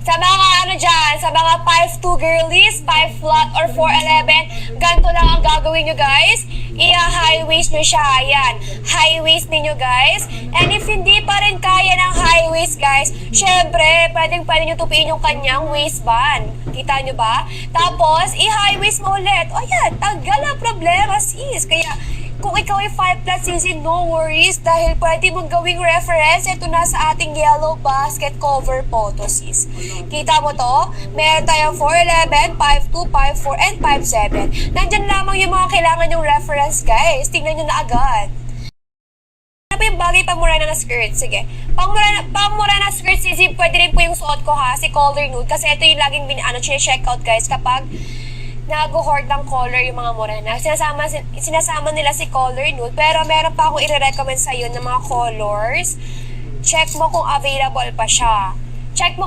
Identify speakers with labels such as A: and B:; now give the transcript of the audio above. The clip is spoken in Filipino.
A: Sa mga ano dyan, sa mga 5'2 girlies, 5 flat or 4'11, ganito lang ang gagawin nyo guys. I-high waist nyo siya. Ayan. High waist ninyo guys. And if hindi pa rin kaya ng high waist guys, syempre, pwede nyo tupiin yung kanyang waistband. Kita nyo ba? Tapos, i-high waist mo ulit. O yan, tanggal ang problema sis. Kaya, kung ikaw ay 5 plus sisi, no worries dahil pwede mong gawing reference. Ito na sa ating yellow basket cover photo, sis. Kita mo to? Meron tayong 4'11, 5'2, 5'4, and 5'7. Nandyan lamang yung mga kailangan yung reference, guys. Tingnan nyo na agad. Ano ba yung bagay pamura na skirt? Sige. Pamura na skirt, sisi, pwede rin po yung suot ko ha, si color nude. Kasi ito yung laging check out, guys, kapag nag-hoard ng color yung mga morena. Sinasama nila si color nude, pero meron pa akong i-recommend sa'yo ng mga colors. Check mo kung available pa siya. Check mo kung